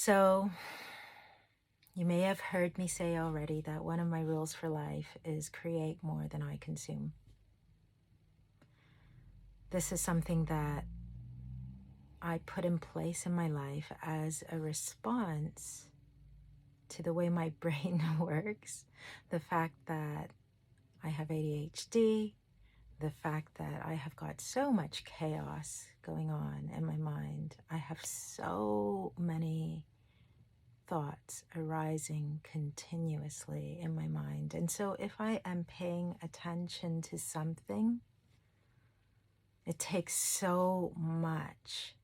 So, you may have heard me say already that one of my rules for life is create more than I consume. This is something that I put in place in my life as a response to the way my brain works, the fact that I have ADHD, the fact that I have got so much chaos going on in my mind. I have so many thoughts arising continuously in my mind. And so if I am paying attention to something, it takes so much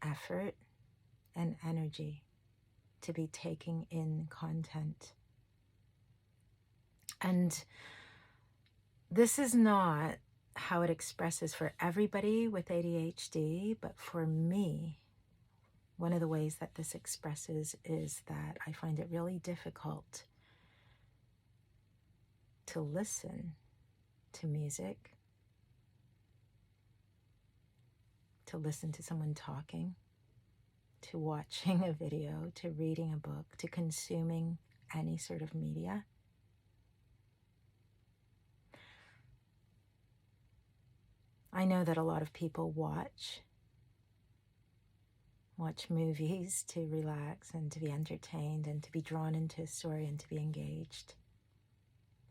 effort and energy to be taking in content. And this is not how it expresses for everybody with ADHD, but for me, one of the ways that this expresses is that I find it really difficult to listen to music, to listen to someone talking, to watching a video, to reading a book, to consuming any sort of media. I know that a lot of people watch movies to relax and to be entertained and to be drawn into a story and to be engaged.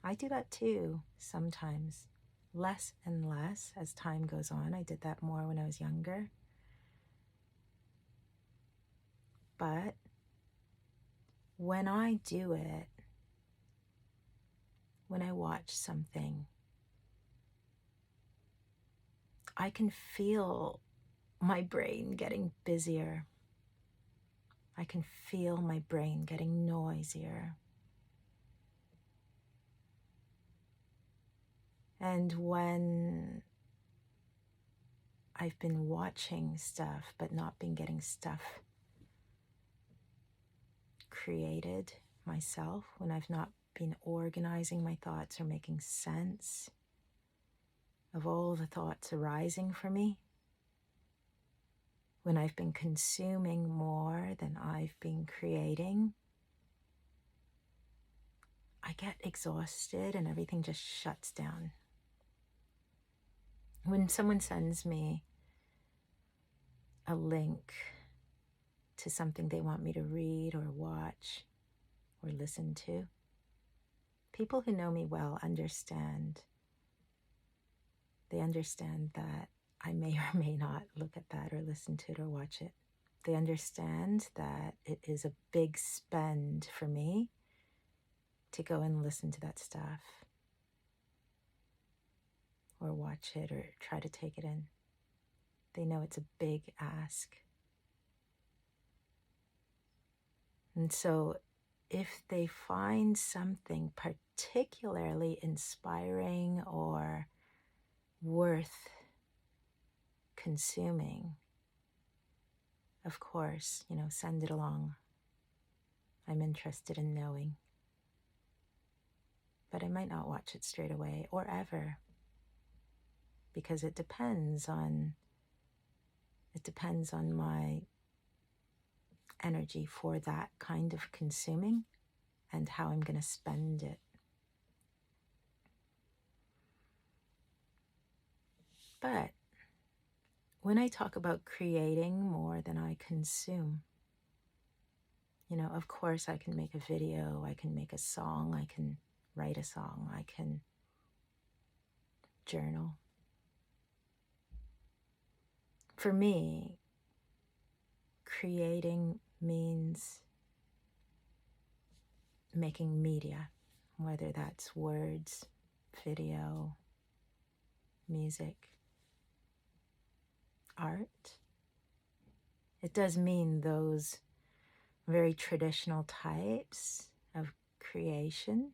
I do that too, sometimes. Less and less as time goes on. I did that more when I was younger. But when I do it, when I watch something, I can feel my brain getting busier. I can feel my brain getting noisier. And when I've been watching stuff but not been getting stuff created myself, when I've not been organizing my thoughts or making sense of all the thoughts arising for me, when I've been consuming more than I've been creating, I get exhausted and everything just shuts down. When someone sends me a link to something they want me to read or watch or listen to, people who know me well understand. They understand that I may or may not look at that or listen to it or watch it. They understand that it is a big spend for me to go and listen to that stuff or watch it or try to take it in. They know it's a big ask. And so if they find something particularly inspiring or worth consuming, of course, send it along. I'm interested in knowing. But I might not watch it straight away or ever, because it depends on my energy for that kind of consuming and how I'm going to spend it. But when I talk about creating more than I consume, of course I can make a video, I can make a song, I can write a song, I can journal. For me, creating means making media, whether that's words, video, music, art. It does mean those very traditional types of creation.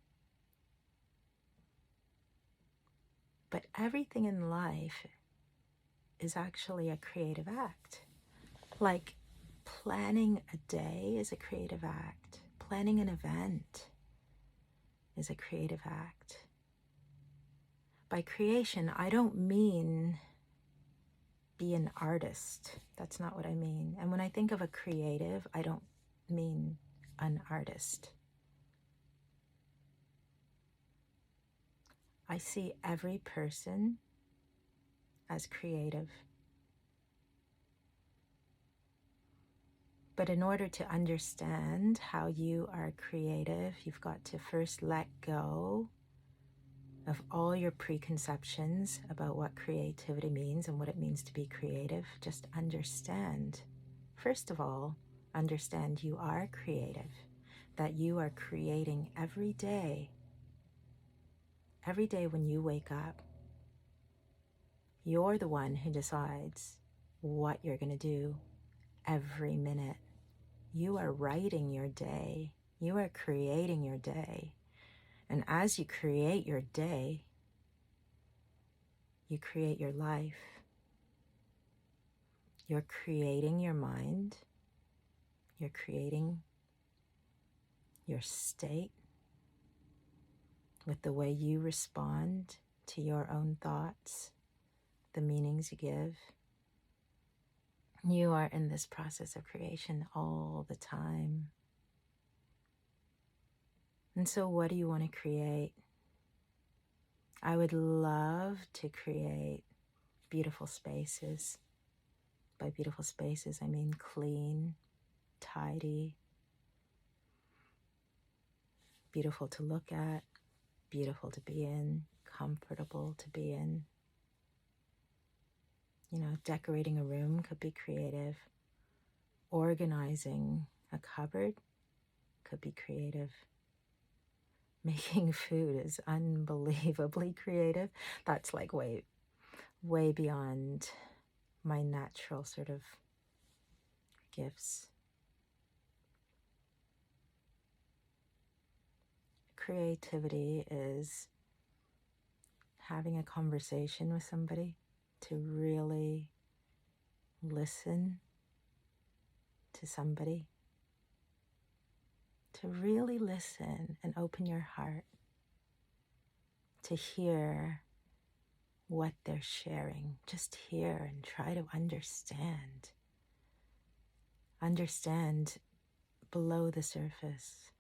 But everything in life is actually a creative act. Like planning a day is a creative act. Planning an event is a creative act. By creation, I don't mean be an artist. That's not what I mean. And when I think of a creative, I don't mean an artist. I see every person as creative. But in order to understand how you are creative, you've got to first let go of all your preconceptions about what creativity means and what it means to be creative. Just understand. First of all, understand you are creative, that you are creating every day. Every day when you wake up, you're the one who decides what you're going to do every minute. You are writing your day. You are creating your day. And as you create your day, you create your life. You're creating your mind. You're creating your state with the way you respond to your own thoughts, the meanings you give. You are in this process of creation all the time. And so what do you want to create? I would love to create beautiful spaces. By beautiful spaces, I mean clean, tidy, beautiful to look at, beautiful to be in, comfortable to be in. You know, decorating a room could be creative. Organizing a cupboard could be creative. Making food is unbelievably creative. That's like way beyond my natural sort of gifts. Creativity is having a conversation with somebody, to really listen to somebody, to really listen and open your heart to hear what they're sharing. Just hear and try to understand. Understand below the surface.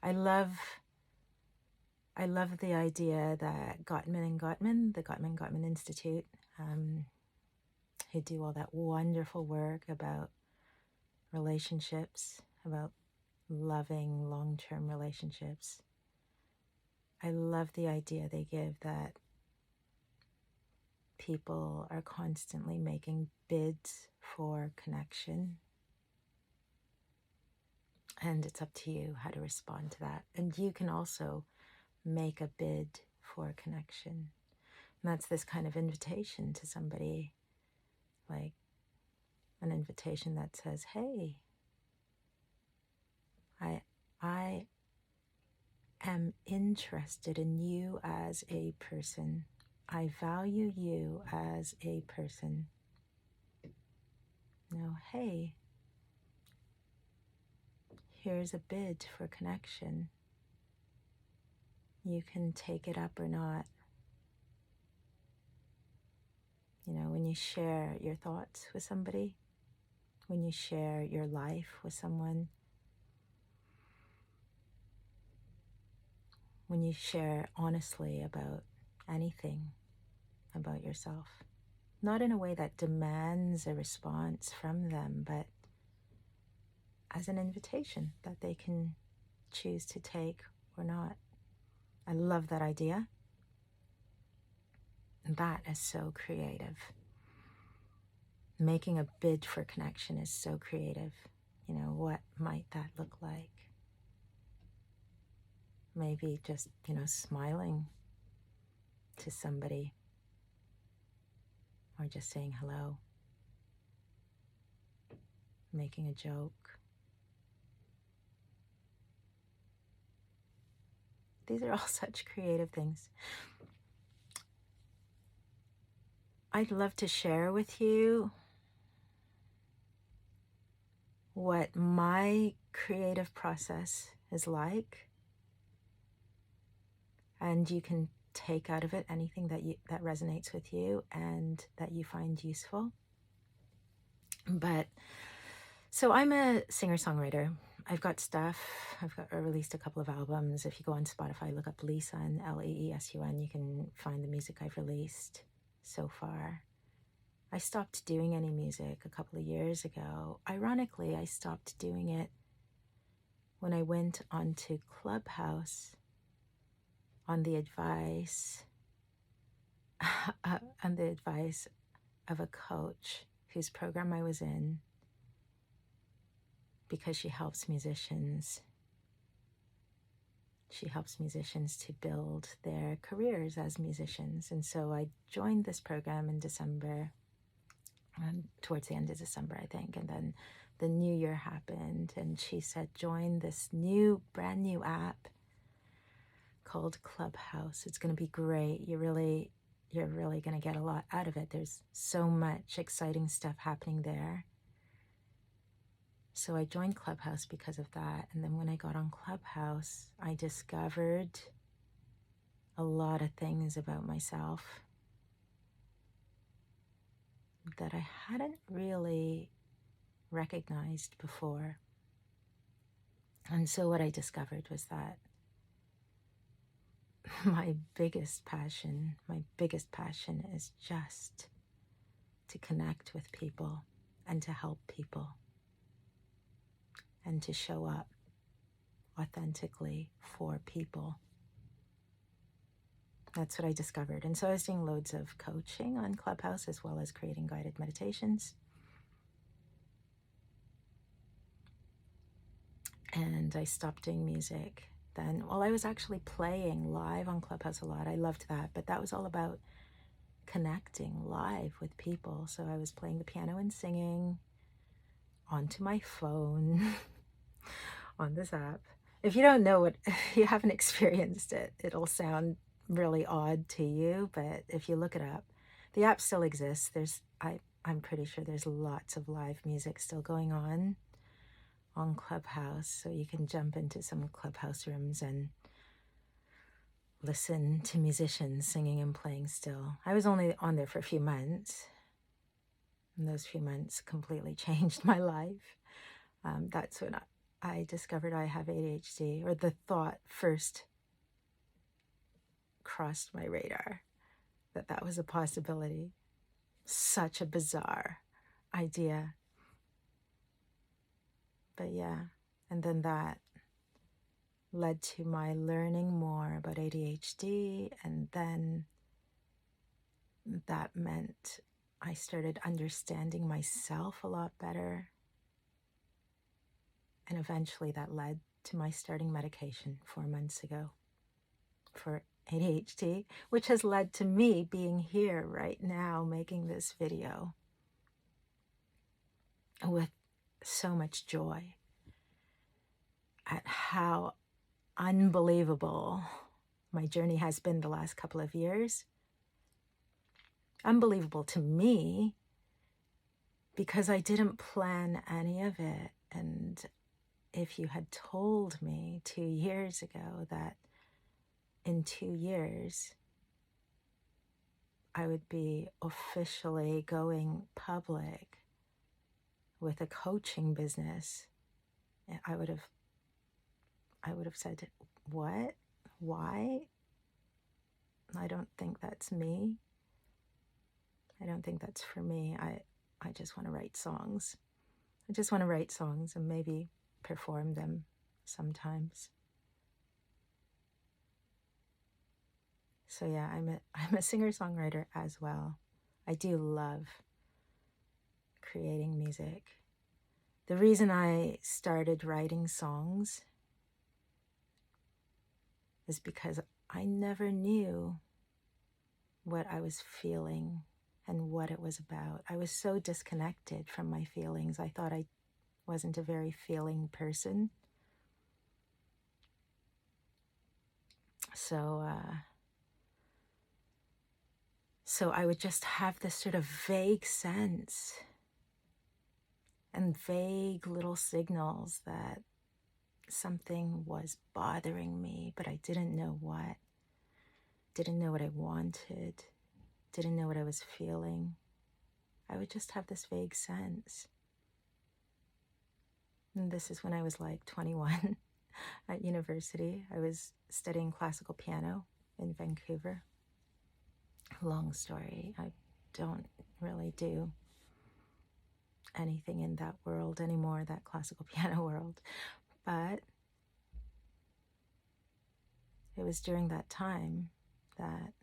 I love the idea that Gottman and Gottman, the Gottman Institute, who do all that wonderful work about relationships, about loving long-term relationships. I love the idea they give that people are constantly making bids for connection. And it's up to you how to respond to that. And you can also make a bid for connection. And that's this kind of invitation to somebody, like an invitation that says, hey, I am interested in you as a person. I value you as a person. Now, hey, here's a bid for connection. You can take it up or not. You know, when you share your thoughts with somebody, when you share your life with someone, when you share honestly about anything about yourself, not in a way that demands a response from them, but as an invitation that they can choose to take or not. I love that idea. That is so creative. Making a bid for connection is so creative. You know, what might that look like? Maybe just, smiling to somebody, or just saying hello, making a joke. These are all such creative things. I'd love to share with you what my creative process is like. And you can take out of it anything that resonates with you and that you find useful. But so I'm a singer-songwriter. I've released a couple of albums. If you go on Spotify, look up Leesun, Leesun, you can find the music I've released so far. I stopped doing any music a couple of years ago. Ironically, I stopped doing it when I went onto Clubhouse on the advice of a coach whose program I was in, because she helps musicians. She helps musicians to build their careers as musicians. And so I joined this program in December, towards the end of December, I think. And then the new year happened, and she said, join this brand new app called Clubhouse. It's going to be great. You're really going to get a lot out of it. There's so much exciting stuff happening there. So I joined Clubhouse because of that. And then when I got on Clubhouse, I discovered a lot of things about myself that I hadn't really recognized before. And so what I discovered was that my biggest passion is just to connect with people and to help people and to show up authentically for people. That's what I discovered. And so I was doing loads of coaching on Clubhouse as well as creating guided meditations. And I stopped doing music then. Well, I was actually playing live on Clubhouse a lot. I loved that, but that was all about connecting live with people. So I was playing the piano and singing onto my phone on this app. If you don't know it, if you haven't experienced it, it'll sound really odd to you, but if you look it up, the app still exists. I'm pretty sure there's lots of live music still going on Clubhouse, so you can jump into some Clubhouse rooms and listen to musicians singing and playing still. I was only on there for a few months, and those few months completely changed my life. That's when I discovered I have ADHD, or the thought first crossed my radar that was a possibility. Such a bizarre idea. But yeah, and then that led to my learning more about ADHD, and then that meant I started understanding myself a lot better. And eventually that led to my starting medication 4 months ago for ADHD, which has led to me being here right now making this video with so much joy at how unbelievable my journey has been the last couple of years. Unbelievable to me because I didn't plan any of it. And if you had told me 2 years ago that in 2 years I would be officially going public with a coaching business, I would have said, what? Why? I don't think that's me. I don't think that's for me. I just want to write songs. I just want to write songs and maybe perform them sometimes. So yeah, I'm a singer-songwriter as well. I do love creating music. The reason I started writing songs is because I never knew what I was feeling and what it was about. I was so disconnected from my feelings. I thought I wasn't a very feeling person. So I would just have this sort of vague sense and vague little signals that something was bothering me, but I didn't know what. didn't know what I wanted, didn't know what I was feeling. I would just have this vague sense. And this is when I was like 21 at university. I was studying classical piano in Vancouver. Long story. I don't really do anything in that world anymore, that classical piano world. But it was during that time that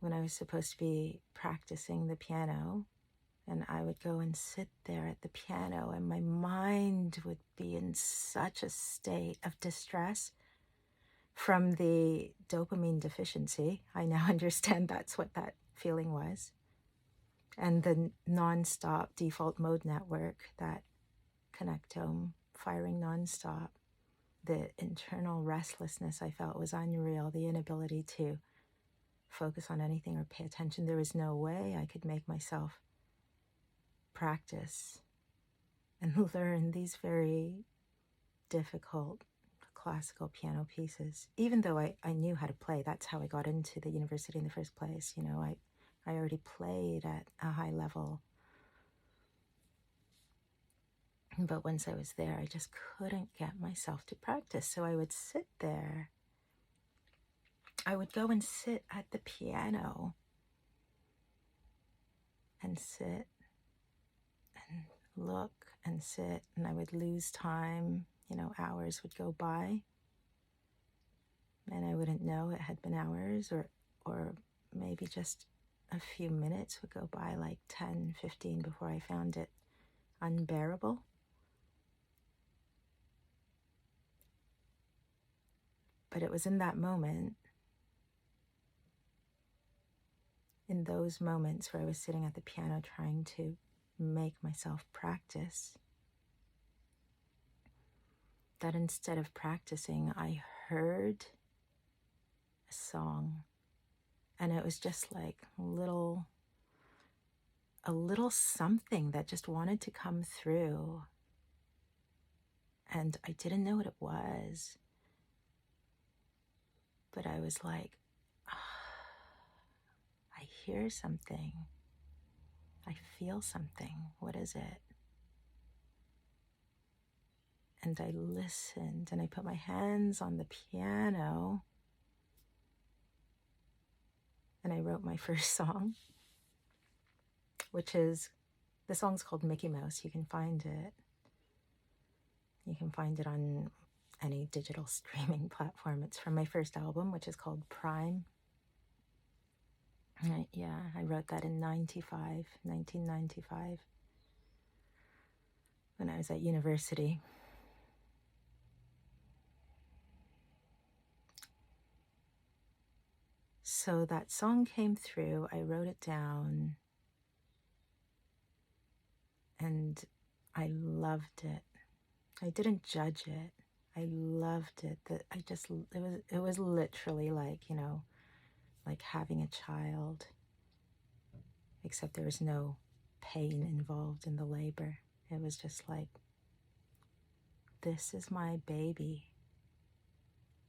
when I was supposed to be practicing the piano, and I would go and sit there at the piano, and my mind would be in such a state of distress from the dopamine deficiency. I now understand that's what that feeling was. And the nonstop default mode network, that connectome firing nonstop. The internal restlessness I felt was unreal, the inability to focus on anything or pay attention. There was no way I could make myself practice and learn these very difficult classical piano pieces. Even though I knew how to play, that's how I got into the university in the first place. You know, I already played at a high level. But once I was there, I just couldn't get myself to practice. So I would sit there. I would go and sit at the piano and sit and look and sit, and I would lose time. You know, hours would go by, and I wouldn't know it had been hours, or maybe just a few minutes would go by, like 10, 15, before I found it unbearable. But it was in that moment, in those moments where I was sitting at the piano trying to make myself practice, that instead of practicing, I heard a song, and it was just like a little something that just wanted to come through, and I didn't know what it was, but I was like, I hear something, I feel something, what is it? And I listened, and I put my hands on the piano, and I wrote my first song, which is, the song's called Mickey Mouse. You can find it. You can find it on any digital streaming platform. It's from my first album, which is called Prime. I wrote that in 1995, when I was at university. So that song came through, I wrote it down, and I loved it. I didn't judge it. I loved it. It was literally like, you know, like having a child, except there was no pain involved in the labor. It was just like, this is my baby.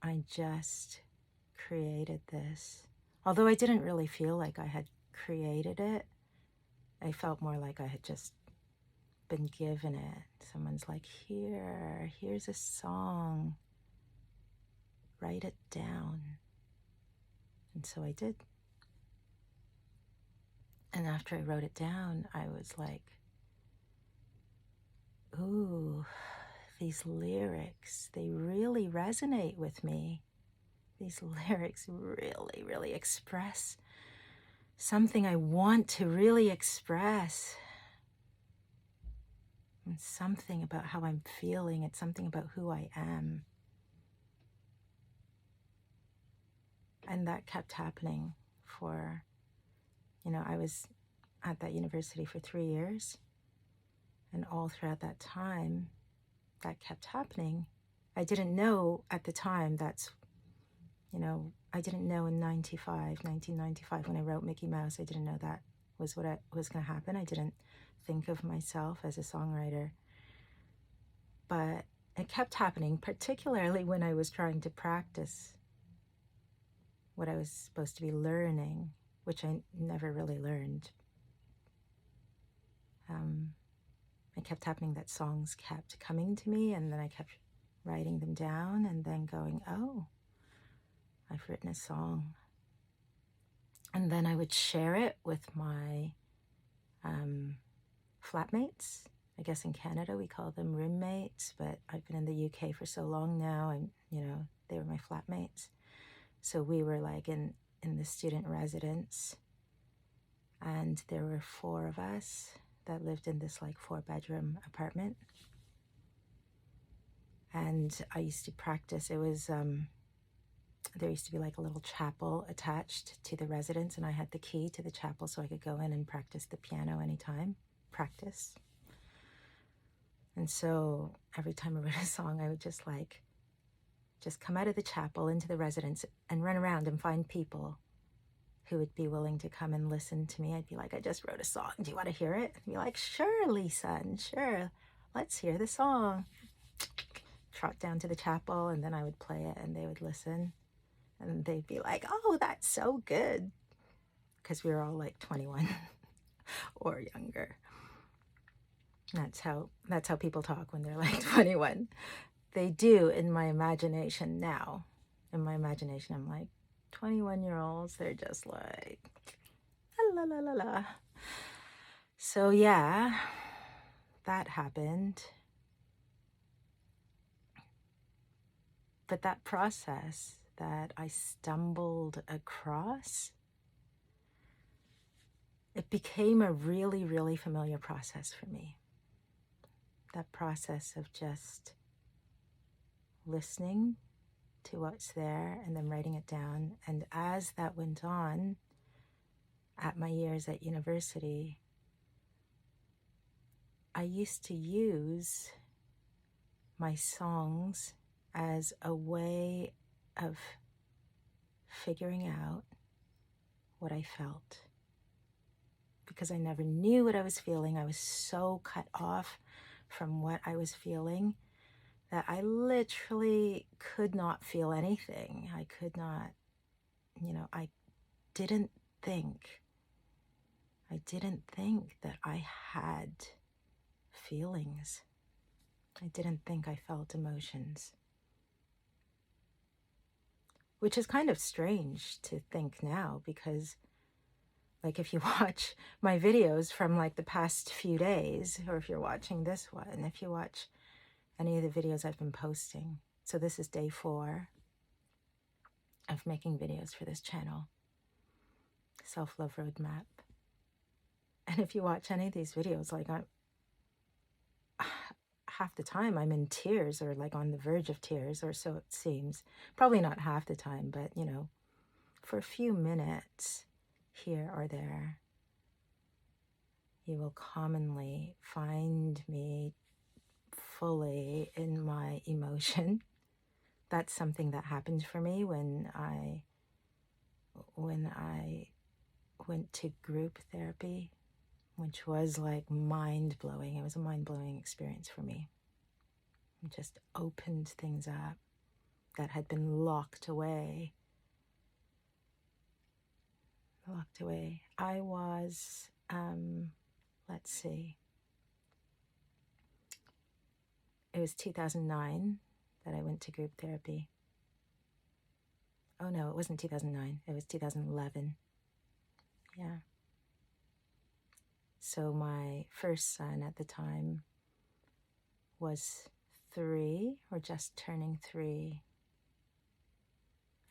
I just created this. Although I didn't really feel like I had created it, I felt more like I had just been given it. Someone's like, here's a song. Write it down. And so I did. And after I wrote it down, I was like, ooh, these lyrics, they really resonate with me. These lyrics really, really express something I want to really express. It's something about how I'm feeling. It's something about who I am. And that kept happening for, you know, I was at that university for 3 years. And all throughout that time, that kept happening. I didn't know at the time I didn't know in 1995, when I wrote Mickey Mouse, I didn't know that was what was going to happen. I didn't think of myself as a songwriter. But it kept happening, particularly when I was trying to practice what I was supposed to be learning, which I never really learned. It kept happening that songs kept coming to me, and then I kept writing them down and then going, oh, I've written a song. And then I would share it with my flatmates. I guess in Canada we call them roommates, but I've been in the UK for so long now, and they were my flatmates. So we were like in the student residence, and there were 4 of us that lived in this like 4-bedroom apartment. And I used to practice. It was there used to be like a little chapel attached to the residence, and I had the key to the chapel so I could go in and practice the piano anytime. Practice. And so every time I wrote a song, I would just come out of the chapel into the residence and run around and find people who would be willing to come and listen to me. I'd be like, I just wrote a song. Do you want to hear it? And be like, sure, Lisa, and sure, let's hear the song. Trot down to the chapel, and then I would play it, and they would listen, and they'd be like, oh, that's so good, because we were all like 21 or younger. That's how people talk when they're like 21. They do in my imagination now. In my imagination, I'm like, 21-year-olds, they're just like, la la la la. So yeah, that happened. But that process that I stumbled across, it became a really, really familiar process for me. That process of just listening to what's there and then writing it down. And as that went on, at my years at university, I used to use my songs as a way of figuring out what I felt. Because I never knew what I was feeling. I was so cut off from what I was feeling that I literally could not feel anything. I could not, I didn't think that I had feelings. I didn't think I felt emotions. Which is kind of strange to think now, because like if you watch my videos from like the past few days, or if you're watching this one, if you watch any of the videos I've been posting. So this is day 4 of making videos for this channel, Self-Love Roadmap. And if you watch any of these videos, like half the time I'm in tears, or like on the verge of tears, or so it seems. Probably not half the time, but for a few minutes here or there, you will commonly find me fully in my emotion. That's something that happened for me when I went to group therapy, which was like mind-blowing. It was a mind-blowing experience for me. It just opened things up that had been locked away. I was, let's see. It was 2009 that I went to group therapy. Oh no, it wasn't 2009. It was 2011. Yeah. So my first son at the time was 3, or just turning 3.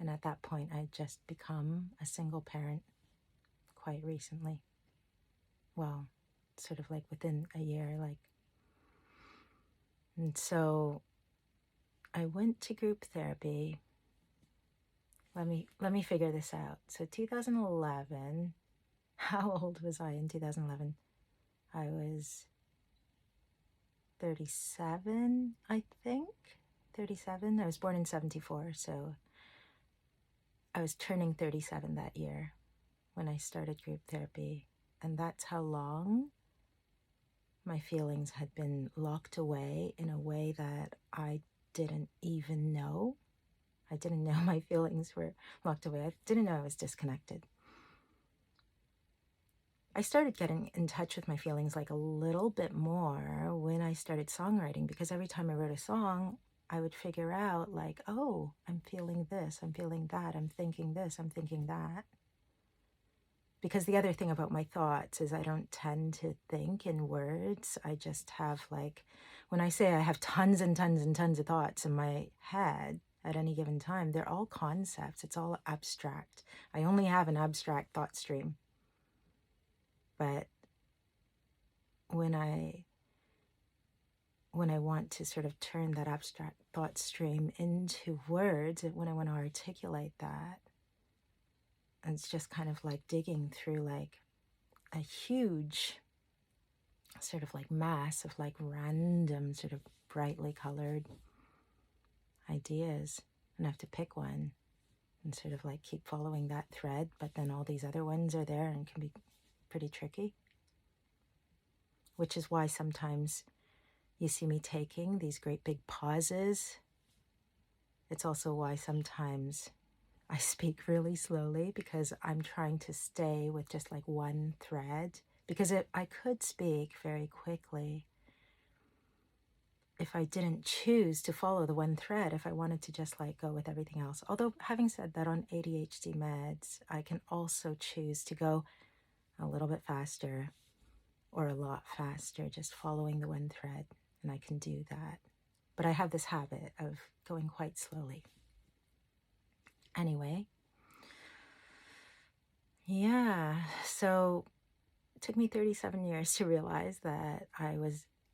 And at that point, I'd just become a single parent quite recently. Well, sort of like within a year, like. And so I went to group therapy. Let me figure this out. So 2011, how old was I in 2011? I was 37, I think. 37. I was born in 74, so I was turning 37 that year when I started group therapy. And that's how long my feelings had been locked away in a way that I didn't even know. I didn't know my feelings were locked away. I didn't know I was disconnected. I started getting in touch with my feelings like a little bit more when I started songwriting, because every time I wrote a song, I would figure out like, oh, I'm feeling this, I'm feeling that, I'm thinking this, I'm thinking that. Because the other thing about my thoughts is I don't tend to think in words. I just have like, when I say I have tons and tons and tons of thoughts in my head at any given time, they're all concepts. It's all abstract. I only have an abstract thought stream. But when I want to sort of turn that abstract thought stream into words, when I want to articulate that, it's just kind of like digging through like a huge sort of like mass of like random sort of brightly colored ideas, and I have to pick one and sort of like keep following that thread, but then all these other ones are there and can be pretty tricky, which is why sometimes you see me taking these great big pauses. It's also why sometimes I speak really slowly, because I'm trying to stay with just like one thread, because I could speak very quickly if I didn't choose to follow the one thread, if I wanted to just like go with everything else. Although having said that, on ADHD meds, I can also choose to go a little bit faster or a lot faster, just following the one thread, and I can do that. But I have this habit of going quite slowly. Anyway, yeah, so it took me 37 years to realize that I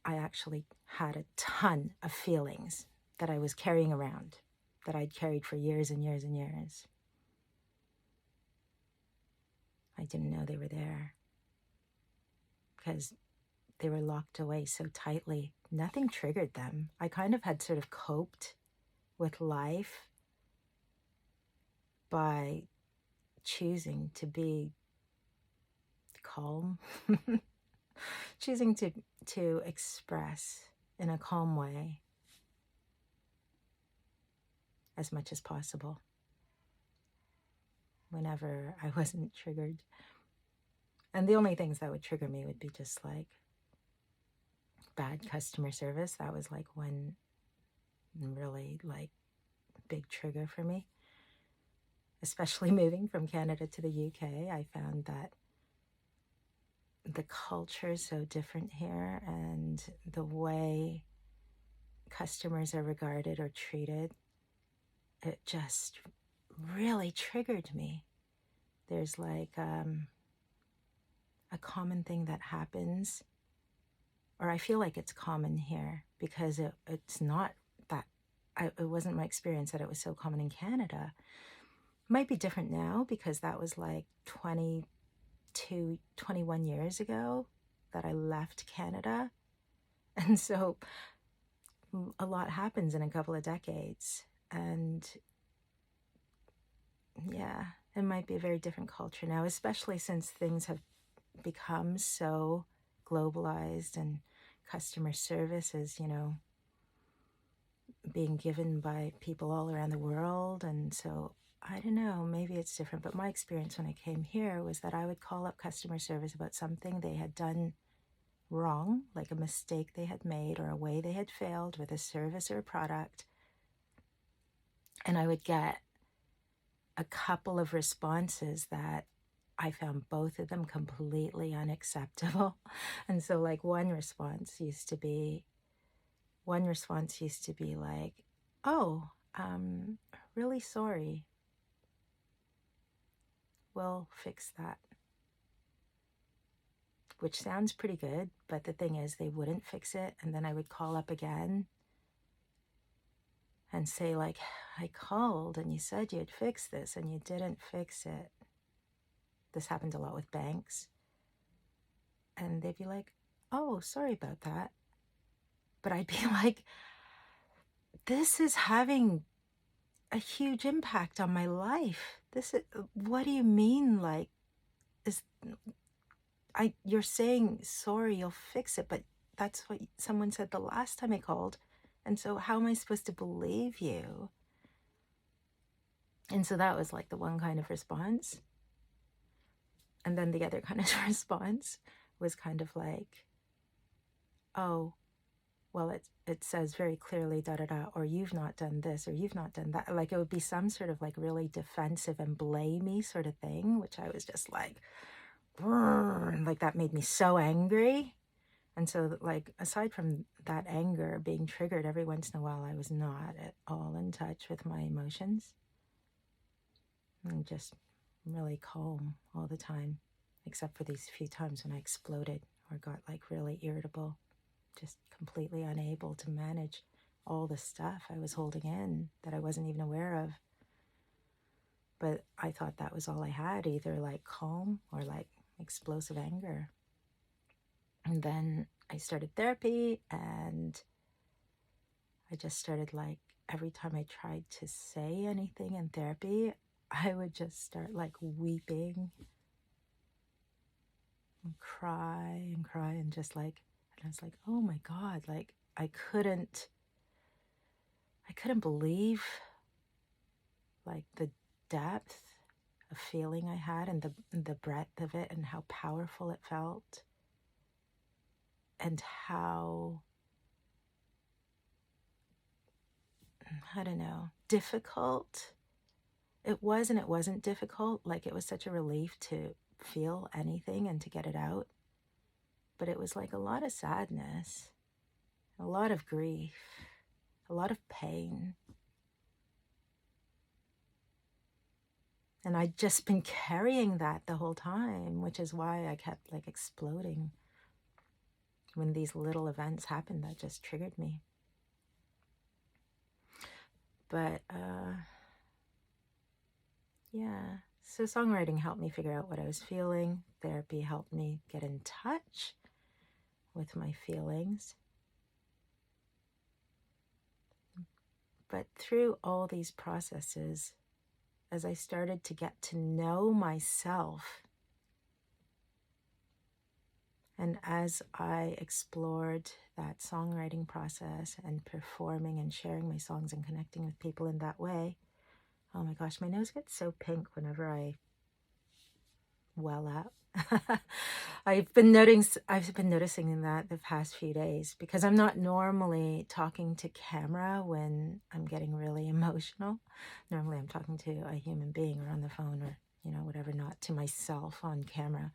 actually had a ton of feelings that I was carrying around, that I'd carried for years and years and years. I didn't know they were there because they were locked away so tightly. Nothing triggered them. I kind of had sort of coped with life by choosing to be calm, choosing to express in a calm way as much as possible whenever I wasn't triggered. And the only things that would trigger me would be just like bad customer service. That was like one really like big trigger for me. Especially moving from Canada to the UK, I found that the culture is so different here, and the way customers are regarded or treated, it just really triggered me. There's like a common thing that happens, or I feel like it's common here, because it's not that, it wasn't my experience that it was so common in Canada. Might be different now, because that was like 21 years ago that I left Canada. And so a lot happens in a couple of decades. And yeah, it might be a very different culture now, especially since things have become so globalized and customer service is, being given by people all around the world. And so I don't know, maybe it's different, but my experience when I came here was that I would call up customer service about something they had done wrong, like a mistake they had made or a way they had failed with a service or a product. And I would get a couple of responses that I found both of them completely unacceptable. And so like one response used to be like, oh, really sorry. We'll fix that. Which sounds pretty good, but the thing is they wouldn't fix it. And then I would call up again and say like, I called and you said you'd fix this and you didn't fix it. This happened a lot with banks. And they'd be like, oh, sorry about that. But I'd be like, this is having a huge impact on my life. What do you mean? Like, you're saying, sorry, you'll fix it, but that's what someone said the last time I called. And so how am I supposed to believe you? And so that was like the one kind of response. And then the other kind of response was kind of like, oh, well, it says very clearly da da da, or you've not done this, or you've not done that. Like it would be some sort of like really defensive and blamey sort of thing, which I was just like, like that made me so angry. And so, like, aside from that anger being triggered every once in a while, I was not at all in touch with my emotions and just really calm all the time, except for these few times when I exploded or got like really irritable, just completely unable to manage all the stuff I was holding in that I wasn't even aware of. But I thought that was all I had, either like calm or like explosive anger. And then I started therapy, and I just started like, every time I tried to say anything in therapy, I would just start like weeping and cry and just like, and I was like, oh my God, like I couldn't believe like the depth of feeling I had, and the breadth of it, and how powerful it felt, and how, I don't know, difficult it was. And it wasn't difficult. Like it was such a relief to feel anything and to get it out. But it was like a lot of sadness, a lot of grief, a lot of pain. And I'd just been carrying that the whole time, which is why I kept like exploding when these little events happened that just triggered me. But yeah, so songwriting helped me figure out what I was feeling. Therapy helped me get in touch with my feelings. But through all these processes, as I started to get to know myself, and as I explored that songwriting process and performing and sharing my songs and connecting with people in that way, oh my gosh, my nose gets so pink whenever I well up. I've been noticing that the past few days, because I'm not normally talking to camera when I'm getting really emotional. Normally I'm talking to a human being or on the phone or, whatever, not to myself on camera.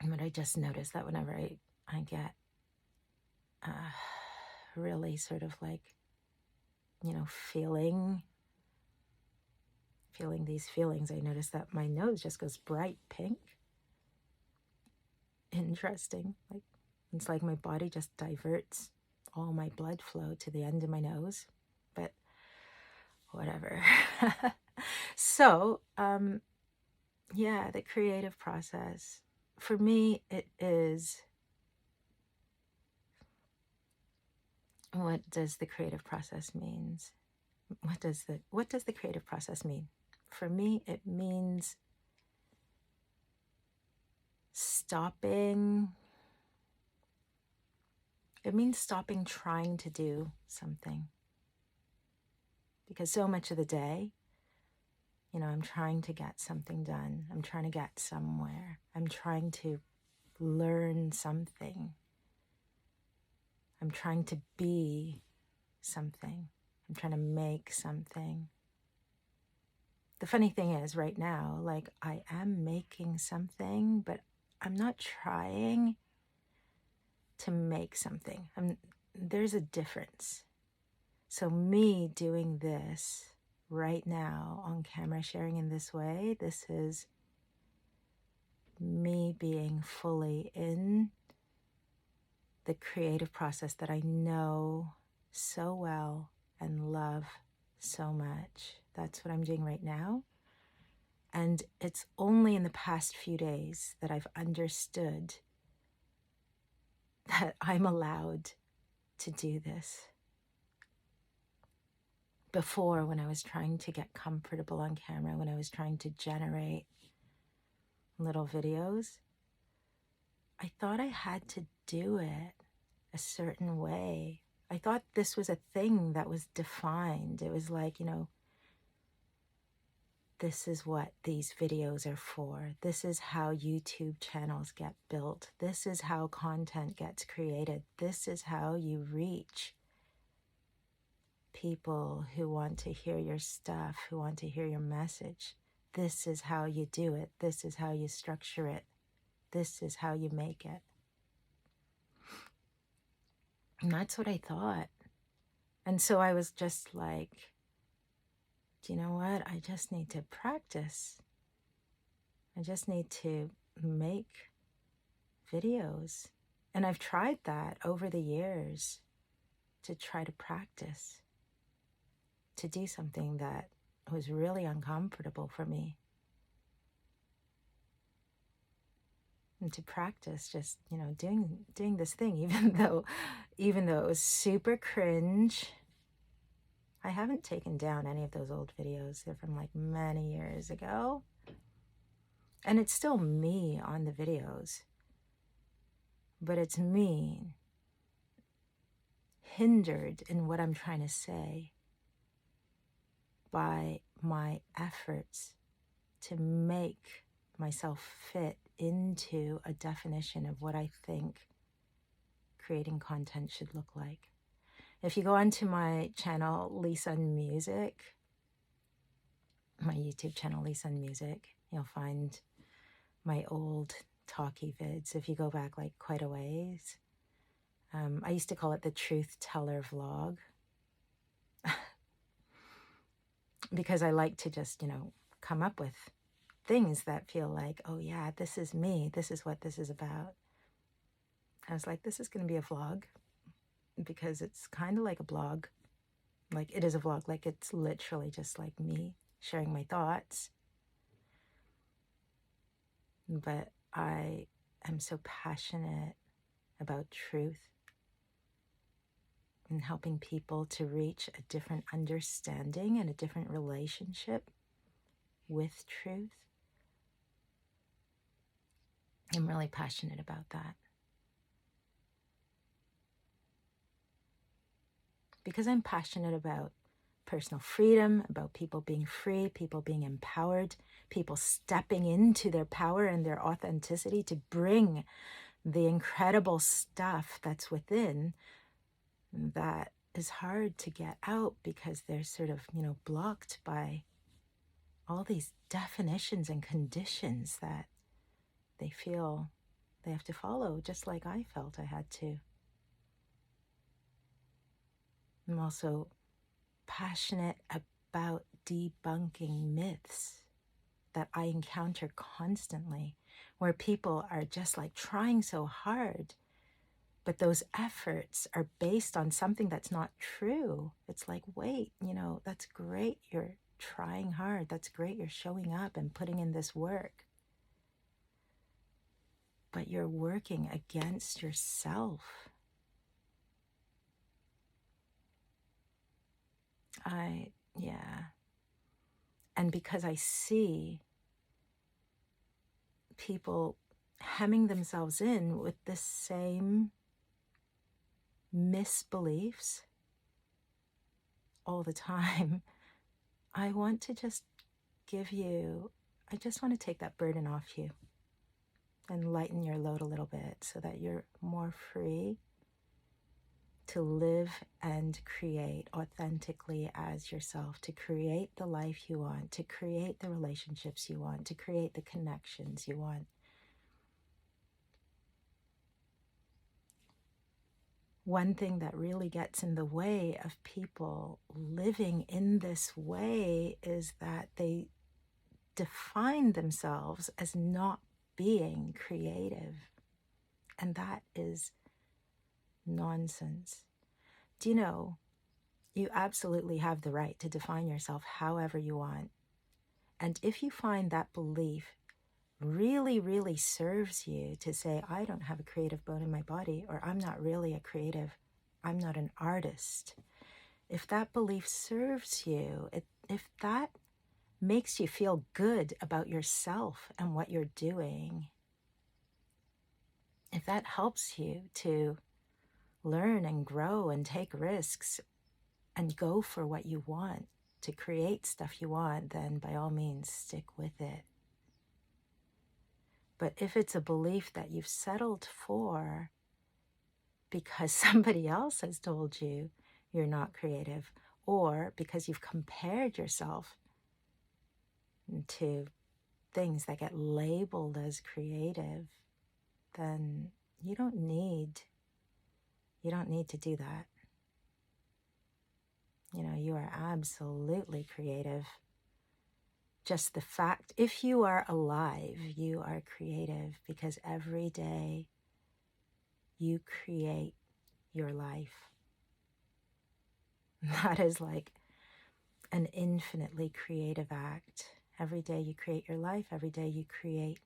But I just noticed that whenever I get really sort of like, feeling these feelings, I notice that my nose just goes bright pink. Interesting. Like it's like my body just diverts all my blood flow to the end of my nose, but whatever. So yeah, the creative process for me, it is, what does the creative process means? What does the creative process mean? For me, it means stopping trying to do something. Because so much of the day, I'm trying to get something done. I'm trying to get somewhere. I'm trying to learn something. I'm trying to be something. I'm trying to make something. The funny thing is, right now, like I am making something, but I'm not trying to make something. There's a difference. So me doing this right now on camera, sharing in this way, this is me being fully in the creative process that I know so well and love so much. That's what I'm doing right now. And it's only in the past few days that I've understood that I'm allowed to do this. Before, when I was trying to get comfortable on camera, when I was trying to generate little videos, I thought I had to do it a certain way. I thought this was a thing that was defined. It was like, this is what these videos are for. This is how YouTube channels get built. This is how content gets created. This is how you reach people who want to hear your stuff, who want to hear your message. This is how you do it. This is how you structure it. This is how you make it. And that's what I thought. And so I was just like, do you know what? I just need to practice. I just need to make videos. And I've tried that over the years to try to practice, to do something that was really uncomfortable for me. And to practice just, doing this thing, even though it was super cringe. I haven't taken down any of those old videos. They're from like many years ago. And it's still me on the videos. But it's me hindered in what I'm trying to say by my efforts to make myself fit into a definition of what I think creating content should look like. If you go onto my channel, Lisa Music, my YouTube channel, Lisa Music, you'll find my old talkie vids. If you go back like quite a ways, I used to call it the Truth Teller Vlog because I like to just, come up with things that feel like, oh yeah, this is me. This is what this is about. I was like, this is going to be a vlog because it's kind of like a blog. Like it is a vlog. Like it's literally just like me sharing my thoughts. But I am so passionate about truth and helping people to reach a different understanding and a different relationship with truth. I'm really passionate about that. Because I'm passionate about personal freedom, about people being free, people being empowered, people stepping into their power and their authenticity to bring the incredible stuff that's within that is hard to get out because they're sort of, blocked by all these definitions and conditions that they feel they have to follow, just like I felt I had to. I'm also passionate about debunking myths that I encounter constantly, where people are just like trying so hard, but those efforts are based on something that's not true. It's like, wait, that's great. You're trying hard. That's great. You're showing up and putting in this work. But you're working against yourself. And because I see people hemming themselves in with the same misbeliefs all the time, I want to just I just want to take that burden off you and lighten your load a little bit so that you're more free to live and create authentically as yourself, to create the life you want, to create the relationships you want, to create the connections you want. One thing that really gets in the way of people living in this way is that they define themselves as not being creative. And that is nonsense. Do you know, you absolutely have the right to define yourself however you want. And if you find that belief really, really serves you to say, I don't have a creative bone in my body, or I'm not really a creative, I'm not an artist. If that belief serves you, if that makes you feel good about yourself and what you're doing, if that helps you to learn and grow and take risks and go for what you want, to create stuff you want, then by all means stick with it. But if it's a belief that you've settled for because somebody else has told you you're not creative, or because you've compared yourself to things that get labeled as creative, then you don't need to do that. You are absolutely creative. Just the fact, if you are alive, you are creative, because every day you create your life. That is like an infinitely creative act. Every day you create your life. Every day you create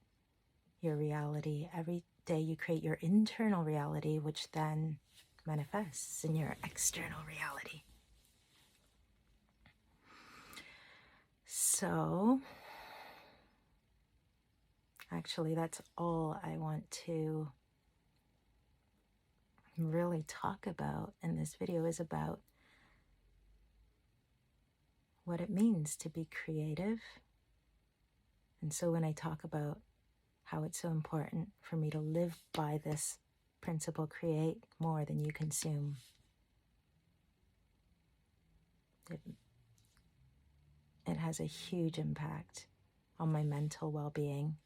your reality. Every day you create your internal reality, which then manifests in your external reality. So, actually, that's all I want to really talk about in this video, is about what it means to be creative. And so when I talk about how it's so important for me to live by this principle, create more than you consume, it has a huge impact on my mental well-being,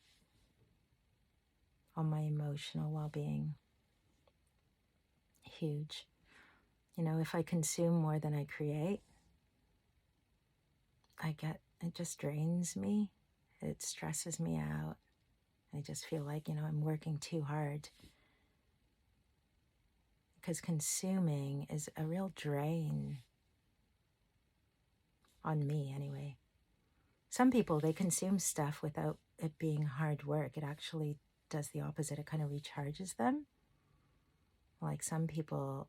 on my emotional well-being. Huge. If I consume more than I create, it just drains me. It stresses me out. I just feel like, I'm working too hard. Because consuming is a real drain on me anyway. Some people, they consume stuff without it being hard work. It actually does the opposite. It kind of recharges them. Like some people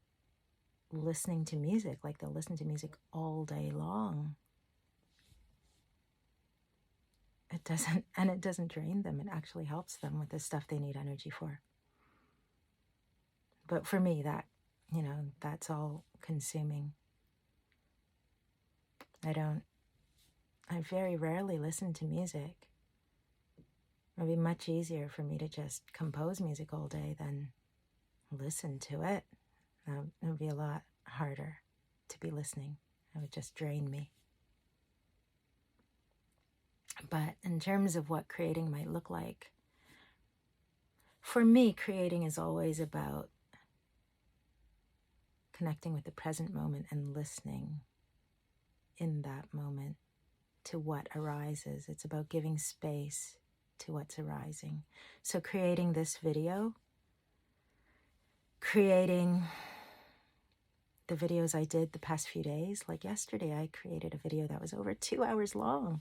listening to music, like they'll listen to music all day long. It doesn't drain them. It actually helps them with the stuff they need energy for. But for me, that's all consuming. I very rarely listen to music. It would be much easier for me to just compose music all day than listen to it. It would be a lot harder to be listening. It would just drain me. But in terms of what creating might look like, for me, creating is always about connecting with the present moment and listening in that moment to what arises. It's about giving space to what's arising. So creating this video, creating the videos I did the past few days, like yesterday I created a video that was over 2 hours long.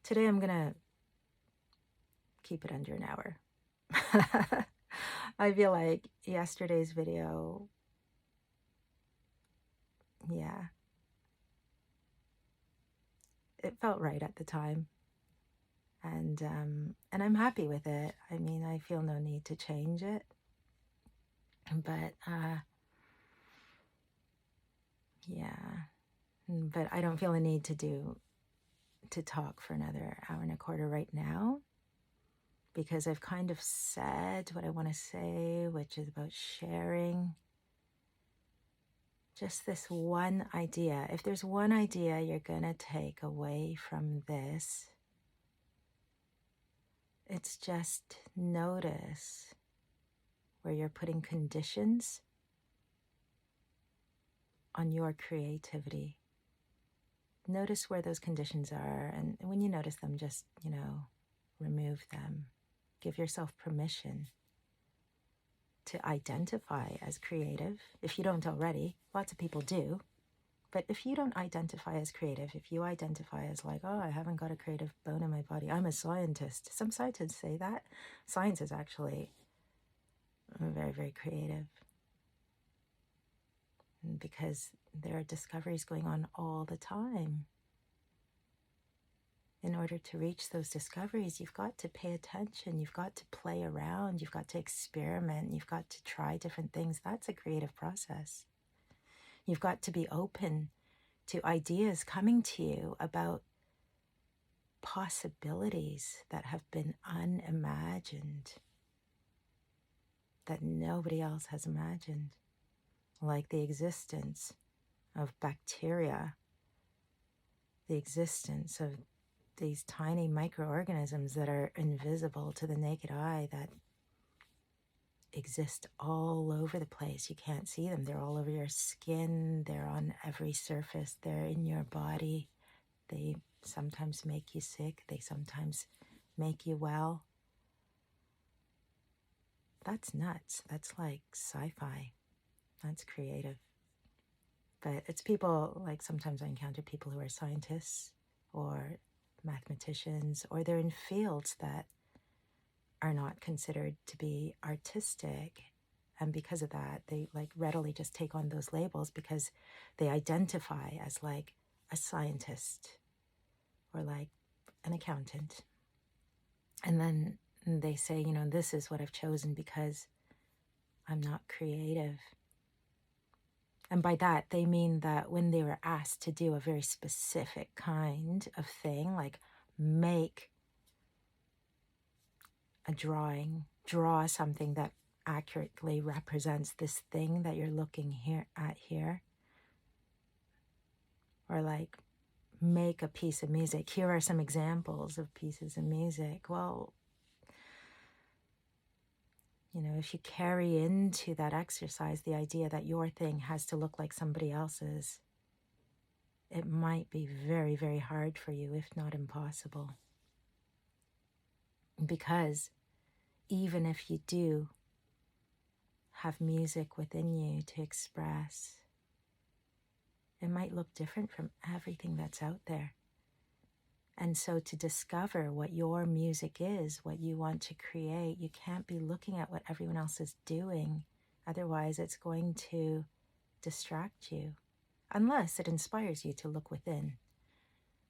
Today I'm gonna keep it under an hour. I feel like yesterday's video, it felt right at the time. And I'm happy with it. I mean, I feel no need to change it. But but I don't feel a need to talk for another hour and a quarter right now, because I've kind of said what I want to say, which is about sharing just this one idea. If there's one idea you're gonna take away from this, it's just notice where you're putting conditions on your creativity. Notice where those conditions are, and when you notice them, just, remove them. Give yourself permission to identify as creative. If you don't already, lots of people do. But if you don't identify as creative, if you identify as like, oh, I haven't got a creative bone in my body, I'm a scientist. Some scientists say that. Science is actually very, very creative, because there are discoveries going on all the time. In order to reach those discoveries, you've got to pay attention, you've got to play around, you've got to experiment, you've got to try different things. That's a creative process. You've got to be open to ideas coming to you about possibilities that have been unimagined, that nobody else has imagined, like the existence of bacteria, the existence of these tiny microorganisms that are invisible to the naked eye, that exist all over the place. You can't see them. They're all over your skin. They're on every surface. They're in your body. They sometimes make you sick. They sometimes make you well. That's nuts. That's like sci-fi. That's creative. But it's people, like sometimes I encounter people who are scientists or mathematicians, or they're in fields that are not considered to be artistic. And because of that, they like readily just take on those labels because they identify as like a scientist or like an accountant. And then they say, you know, this is what I've chosen because I'm not creative. And by that, they mean that when they were asked to do a very specific kind of thing, like make a drawing, draw something that accurately represents this thing that you're looking here, or like make a piece of music. Here are some examples of pieces of music. Well, you know, if you carry into that exercise the idea that your thing has to look like somebody else's, it might be very, very hard for you, if not impossible. Because even if you do have music within you to express, it might look different from everything that's out there. And so to discover what your music is, what you want to create, you can't be looking at what everyone else is doing. Otherwise, it's going to distract you, unless it inspires you to look within.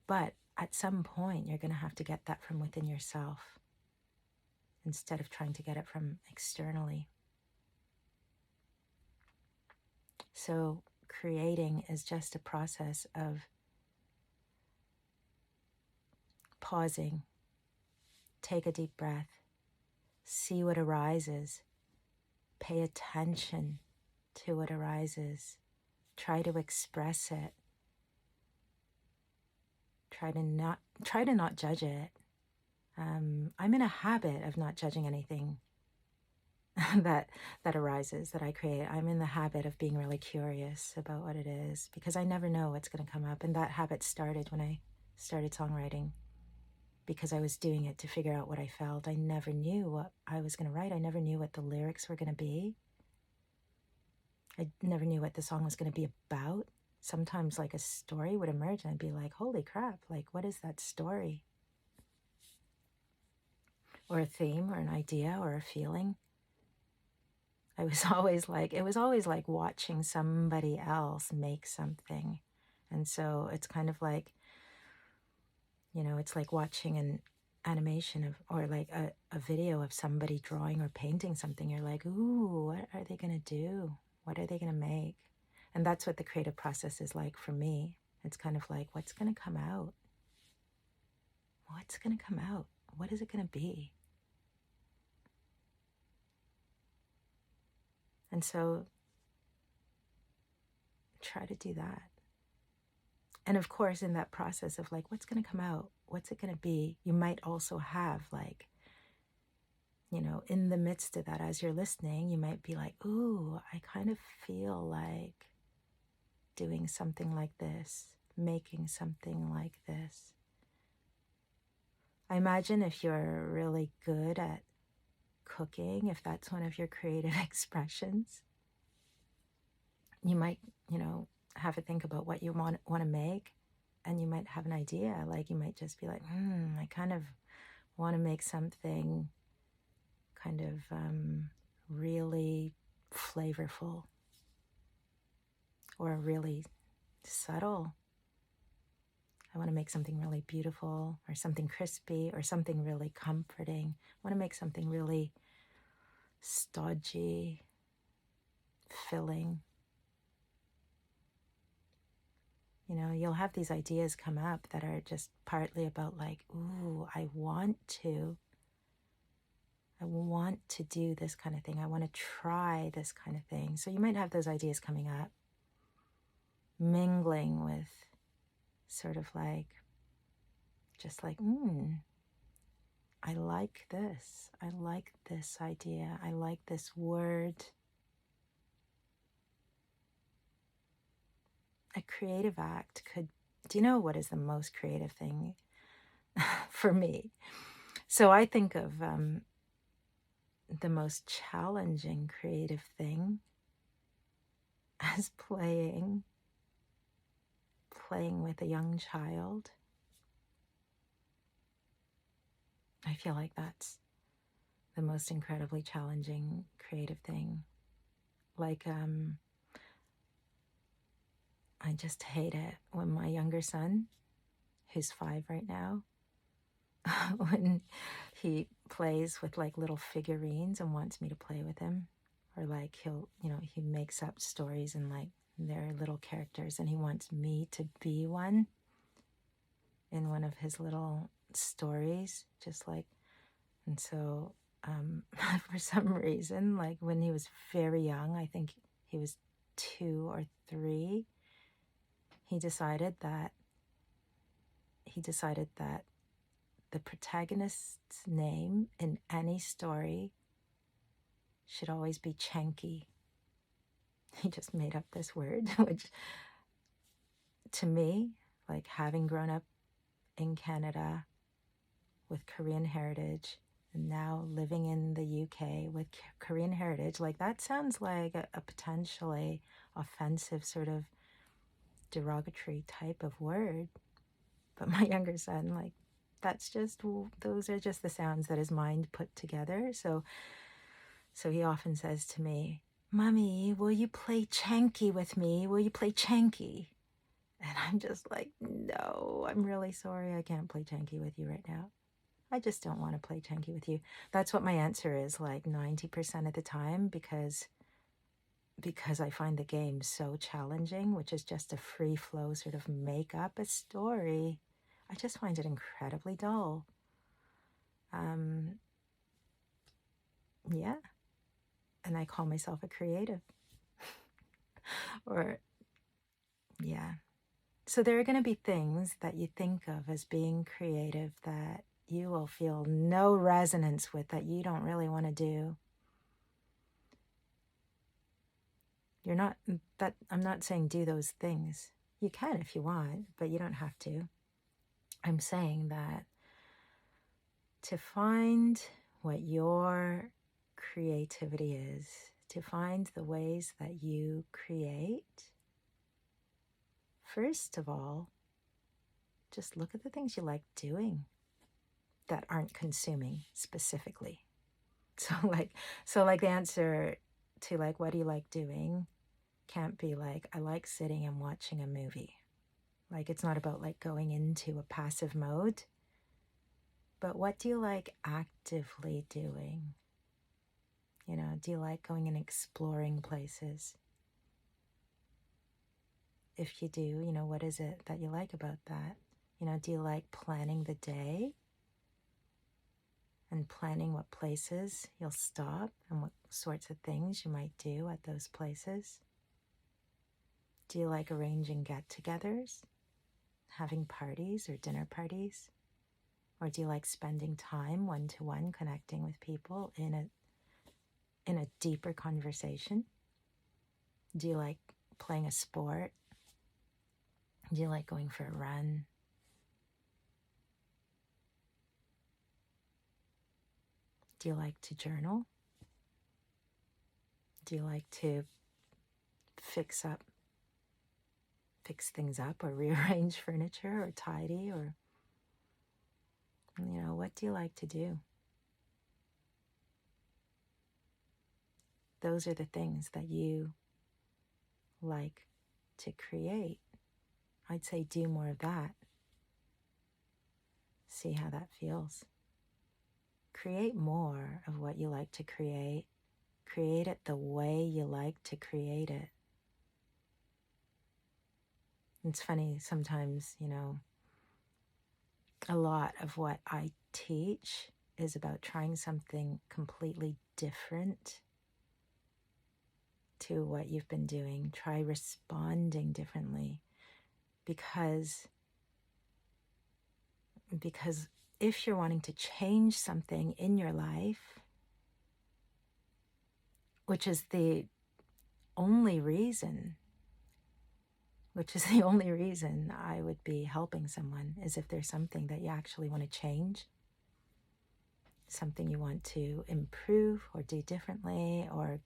But at some point, you're going to have to get that from within yourself instead of trying to get it from externally. So creating is just a process of pausing, take a deep breath, see what arises, pay attention to what arises, try to express it, try to not judge it. I'm in a habit of not judging anything that arises, that I create. I'm in the habit of being really curious about what it is because I never know what's going to come up. And that habit started when I started songwriting, because I was doing it to figure out what I felt. I never knew what I was going to write. I never knew what the lyrics were going to be. I never knew what the song was going to be about. Sometimes like a story would emerge and I'd be like, holy crap, like what is that story? Or a theme or an idea or a feeling. It was always like watching somebody else make something. And so it's kind of like, you know, it's like watching an animation of, or like a video of somebody drawing or painting something. You're like, ooh, what are they going to do? What are they going to make? And that's what the creative process is like for me. It's kind of like, what's going to come out? What's going to come out? What is it going to be? And so try to do that. And of course, in that process of like, what's going to come out? What's it going to be? You might also have like, you know, in the midst of that, as you're listening, you might be like, ooh, I kind of feel like doing something like this, making something like this. I imagine if you're really good at cooking, if that's one of your creative expressions, you might, you know, have to think about what you want to make, and you might have an idea. Like you might just be like, I kind of want to make something kind of really flavorful or really subtle. I want to make something really beautiful or something crispy or something really comforting. I want to make something really stodgy, filling. You'll have these ideas come up that are just partly about like, ooh, I want to do this kind of thing. I want to try this kind of thing. So you might have those ideas coming up, mingling with sort of like, just like, I like this. I like this idea. I like this word. A creative act could, do you know what is the most creative thing for me? So I think of the most challenging creative thing as playing with a young child. I feel like that's the most incredibly challenging creative thing. Like, I just hate it when my younger son, who's 5 right now, when he plays with like little figurines and wants me to play with him, or like he makes up stories and like they're little characters and he wants me to be one in one of his little stories, just like, and so for some reason, like when he was very young, I think he was 2 or 3, he decided that the protagonist's name in any story should always be Chanky. He just made up this word, which to me, like having grown up in Canada with Korean heritage and now living in the UK with Korean heritage, like that sounds like a potentially offensive sort of derogatory type of word. But my younger son, like, those are just the sounds that his mind put together. So he often says to me, "Mommy, will you play Chanky with me? Will you play Chanky?" And I'm just like, no, I'm really sorry. I can't play Chanky with you right now. I just don't want to play Chanky with you. That's what my answer is like 90% of the time, because I find the game so challenging, which is just a free flow sort of make up a story. I just find it incredibly dull. Yeah. And I call myself a creative. Or, yeah. So there are going to be things that you think of as being creative that you will feel no resonance with, that you don't really want to do. I'm not saying do those things. You can if you want, but you don't have to. I'm saying that to find what your creativity is, to find the ways that you create, first of all, just look at the things you like doing that aren't consuming specifically. So like the answer to like, what do you like doing, can't be like, I like sitting and watching a movie. Like, it's not about like going into a passive mode, but what do you like actively doing? Do you like going and exploring places? If you do, what is it that you like about that? Do you like planning the day and planning what places you'll stop and what sorts of things you might do at those places? Do you like arranging get-togethers, having parties or dinner parties? Or do you like spending time one-to-one connecting with people in a deeper conversation? Do you like playing a sport? Do you like going for a run? Do you like to journal? Do you like to fix things up or rearrange furniture or tidy, or, what do you like to do? Those are the things that you like to create. I'd say do more of that. See how that feels. Create more of what you like to create. Create it the way you like to create it. It's funny, sometimes, a lot of what I teach is about trying something completely different to what you've been doing. Try responding differently, because if you're wanting to change something in your life, which is the only reason I would be helping someone, is if there's something that you actually want to change, something you want to improve or do differently, or,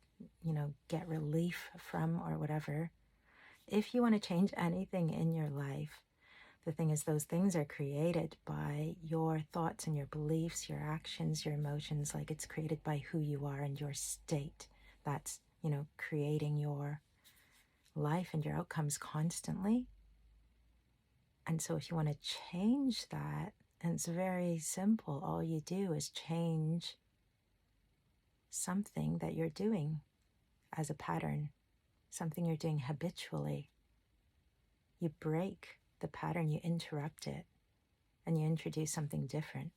get relief from, or whatever. If you want to change anything in your life, the thing is, those things are created by your thoughts and your beliefs, your actions, your emotions. Like, it's created by who you are and your state. That's, creating your life and your outcomes constantly. And so if you want to change that, and it's very simple, all you do is change something that you're doing as a pattern, something you're doing habitually. You break the pattern, you interrupt it, and you introduce something different.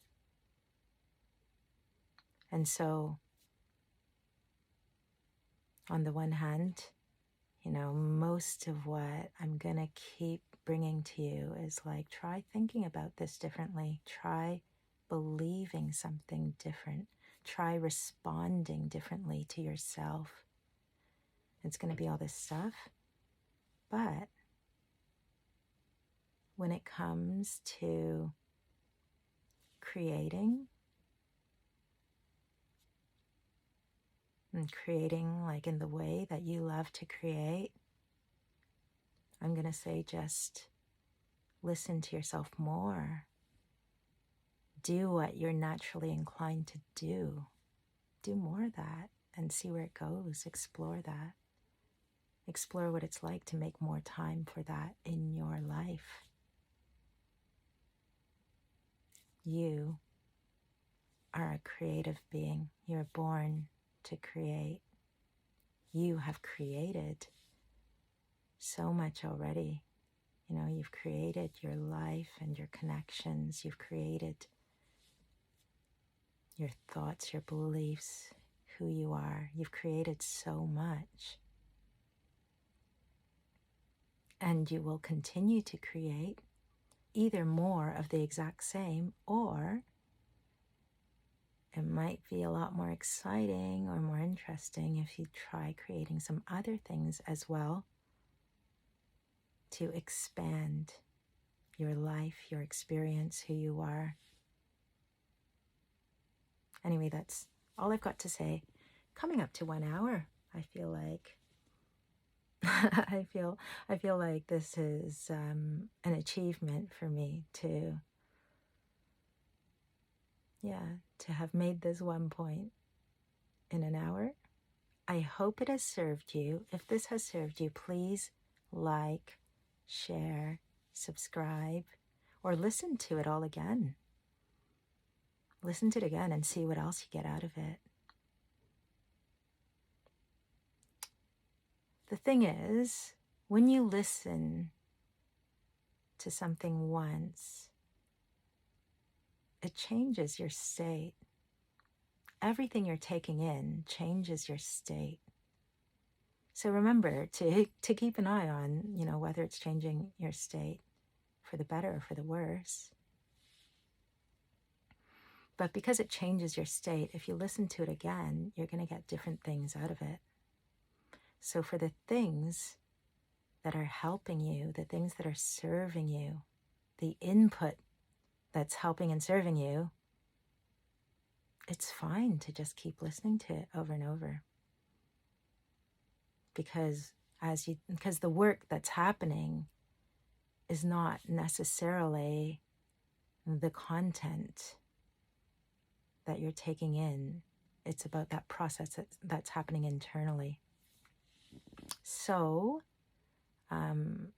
And so, on the one hand, most of what I'm going to keep bringing to you is like, try thinking about this differently. Try believing something different. Try responding differently to yourself. It's going to be all this stuff. But when it comes to creating, and creating like in the way that you love to create, I'm going to say, just listen to yourself more. Do what you're naturally inclined to do. Do more of that and see where it goes. Explore that. Explore what it's like to make more time for that in your life. You are a creative being. You're born to create. You have created so much already. You've created your life and your connections. You've created your thoughts, your beliefs, who you are. You've created so much. And you will continue to create either more of the exact same, or it might be a lot more exciting or more interesting if you try creating some other things as well to expand your life, your experience, who you are. Anyway, that's all I've got to say. Coming up to 1 hour, I feel like I feel like this is an achievement for me to have made this one point in an hour. I hope it has served you. If this has served you, please like, share, subscribe, or listen to it all again. Listen to it again and see what else you get out of it. The thing is, when you listen to something once, it changes your state. Everything you're taking in changes your state. So remember to keep an eye on, whether it's changing your state for the better or for the worse. But because it changes your state, if you listen to it again, you're going to get different things out of it. So for the things that are helping you, the things that are serving you, the input that's helping and serving you, it's fine to just keep listening to it over and over. Because the work that's happening is not necessarily the content that you're taking in. It's about that process that's happening internally. So, and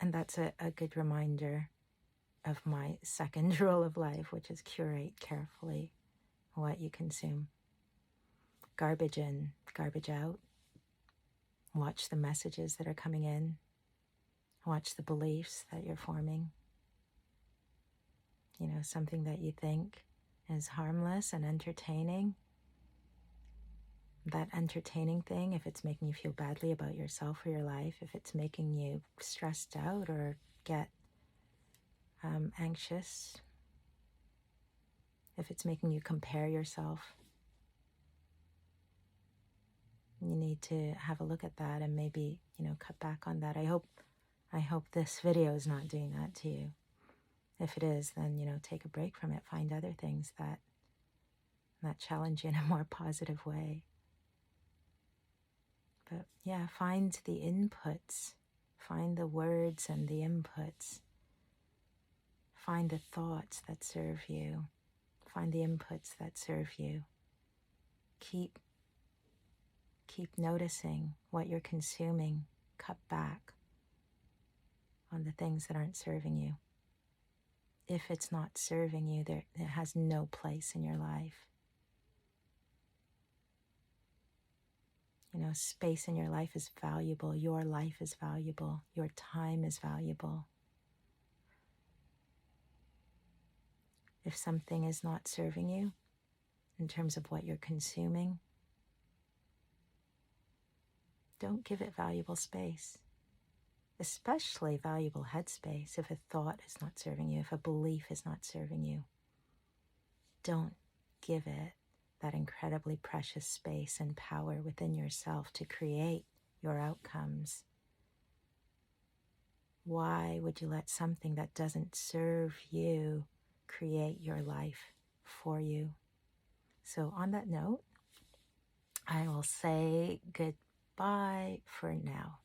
that's a good reminder of my second rule of life, which is curate carefully what you consume. Garbage in, garbage out. Watch the messages that are coming in. Watch the beliefs that you're forming. You know, something that you think is harmless and entertaining. That entertaining thing, if it's making you feel badly about yourself or your life, if it's making you stressed out or get anxious, if it's making you compare yourself, you need to have a look at that and maybe, cut back on that. I hope this video is not doing that to you. If it is, then, take a break from it. Find other things that challenge you in a more positive way. But yeah, find the inputs. Find the words and the inputs. Find the thoughts that serve you. Find the inputs that serve you. Keep noticing what you're consuming. Cut back on the things that aren't serving you. If it's not serving you, it has no place in your life. Space in your life is valuable. Your life is valuable. Your time is valuable. If something is not serving you in terms of what you're consuming, don't give it valuable space, especially valuable headspace. If a thought is not serving you, if a belief is not serving you, don't give it that incredibly precious space and power within yourself to create your outcomes. Why would you let something that doesn't serve you create your life for you? So on that note, I will say goodbye for now.